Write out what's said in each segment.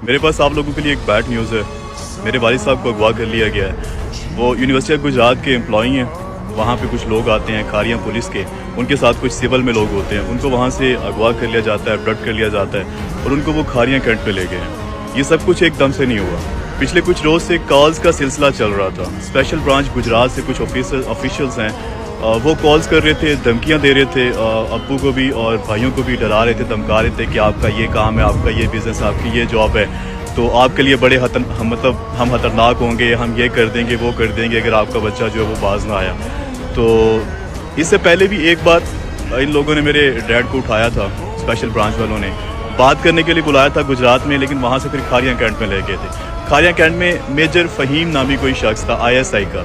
میرے پاس آپ لوگوں کے لیے ایک بیڈ نیوز ہے. میرے والد صاحب کو اغوا کر لیا گیا ہے. وہ یونیورسٹی آف گجرات کے امپلائی ہیں. وہاں پہ کچھ لوگ آتے ہیں کھاریاں پولیس کے, ان کے ساتھ کچھ سول میں لوگ ہوتے ہیں, ان کو وہاں سے اغوا کر لیا جاتا ہے, ابڈکٹ کر لیا جاتا ہے اور ان کو وہ کھاریاں کینٹ پہ لے گئے ہیں. یہ سب کچھ ایک دم سے نہیں ہوا. پچھلے کچھ روز سے کالز کا سلسلہ چل رہا تھا. اسپیشل برانچ گجرات سے کچھ آفیشلز ہیں, وہ کالز کر رہے تھے, دھمکیاں دے رہے تھے, ابو کو بھی اور بھائیوں کو بھی ڈرا رہے تھے, دھمکا رہے تھے کہ آپ کا یہ کام ہے, آپ کا یہ بزنس, آپ کی یہ جاب ہے, تو آپ کے لیے بڑے ہم خطرناک ہوں گے, ہم یہ کر دیں گے, وہ کر دیں گے اگر آپ کا بچہ جو ہے وہ باز نہ آیا. تو اس سے پہلے بھی ایک بار ان لوگوں نے میرے ڈیڈ کو اٹھایا تھا, اسپیشل برانچ والوں نے بات کرنے کے لیے بلایا تھا گجرات میں, لیکن وہاں سے پھر کھاریاں کینٹ میں لے گئے تھے. کھاریاں کینٹ میں میجر فہیم نامی کوئی شخص تھا ISI کا,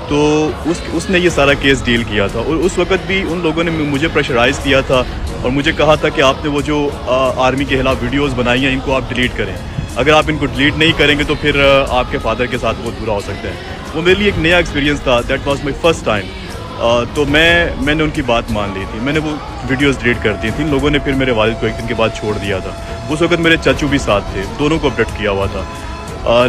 تو اس نے یہ سارا کیس ڈیل کیا تھا. اور اس وقت بھی ان لوگوں نے مجھے پریشرائز کیا تھا اور مجھے کہا تھا کہ آپ نے وہ جو آرمی کے خلاف ویڈیوز بنائی ہیں ان کو آپ ڈیلیٹ کریں. اگر آپ ان کو ڈیلیٹ نہیں کریں گے تو پھر آپ کے فادر کے ساتھ بہت برا ہو سکتا ہے. وہ میرے لیے ایک نیا ایکسپیرینس تھا. That was my first time. تو میں نے ان کی بات مان لی تھی. میں نے وہ ویڈیوز ڈیلیٹ کر دی تھی. ان لوگوں نے پھر میرے والد کو ایک دن کے بعد چھوڑ دیا تھا. اس وقت میرے چچو بھی ساتھ تھے, دونوں کو اپڈیٹ کیا ہوا تھا.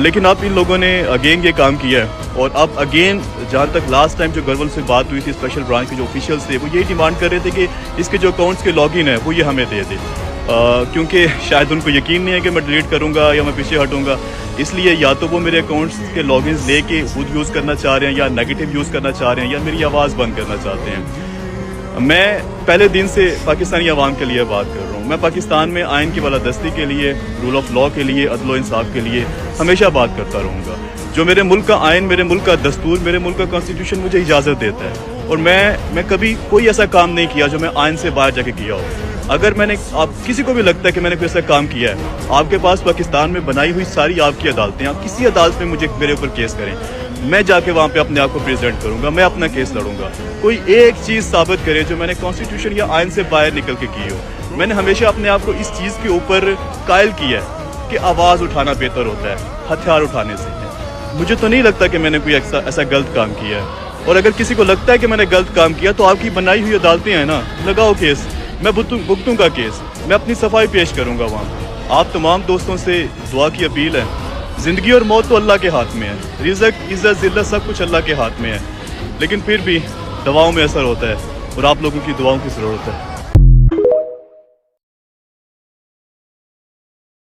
لیکن اب ان لوگوں نے اگین یہ کام کیا ہے, اور اب اگین جہاں تک لاسٹ ٹائم جو گورنمنٹ سے بات ہوئی تھی, اسپیشل برانچ کے جو آفیشیلس تھے وہ یہی ڈیمانڈ کر رہے تھے کہ اس کے جو اکاؤنٹس کے لاگ ان ہے وہ یہ ہمیں دے دیں, کیونکہ شاید ان کو یقین نہیں ہے کہ میں ڈیلیٹ کروں گا یا میں پیچھے ہٹوں گا. اس لیے یا تو وہ میرے اکاؤنٹس کے لاگ انز لے کے خود یوز کرنا چاہ رہے ہیں, یا نیگیٹو یوز کرنا چاہ رہے ہیں, یا میری آواز بند کرنا چاہتے ہیں. میں پہلے دن سے پاکستانی عوام کے لیے بات کر رہا ہوں. میں پاکستان میں آئین کی بالادستی کے لیے, رول آف لاء کے لیے, عدل و انصاف کے لیے ہمیشہ بات کرتا رہوں گا. جو میرے ملک کا آئین, میرے ملک کا دستور, میرے ملک کا کانسٹیٹیوشن مجھے اجازت دیتا ہے, اور میں کبھی کوئی ایسا کام نہیں کیا جو میں آئین سے باہر جا کے کیا ہو. اگر میں نے آپ کسی کو بھی لگتا ہے کہ میں نے کوئی ایسا کام کیا ہے, آپ کے پاس پاکستان میں بنائی ہوئی ساری آپ کی عدالتیں, آپ کسی عدالت میں مجھے میرے اوپر کیس کریں, میں جا کے وہاں پہ اپنے آپ کو پریزنٹ کروں گا, میں اپنا کیس لڑوں گا. کوئی ایک چیز ثابت کرے جو میں نے کانسٹیٹیوشن یا آئین سے باہر نکل کے کی ہو. میں نے ہمیشہ اپنے آپ کو اس چیز کے اوپر قائل کیا ہے کہ آواز اٹھانا بہتر ہوتا ہے ہتھیار اٹھانے سے. مجھے تو نہیں لگتا کہ میں نے کوئی ایسا غلط کام کیا ہے, اور اگر کسی کو لگتا ہے کہ میں نے غلط کام کیا تو آپ کی بنائی ہوئی عدالتیں ہیں نا, لگاؤ کیس, میں بھگتوں کا کیس, میں اپنی صفائی پیش کروں گا وہاں. آپ تمام دوستوں سے دعا کی اپیل ہے, زندگی اور موت تو اللہ کے ہاتھ میں ہے, رزق, عزت, ذلت سب کچھ اللہ کے ہاتھ میں ہے, لیکن پھر بھی دعاؤں میں اثر ہوتا ہے, اور آپ لوگوں کی دعاؤں کی ضرورت ہے.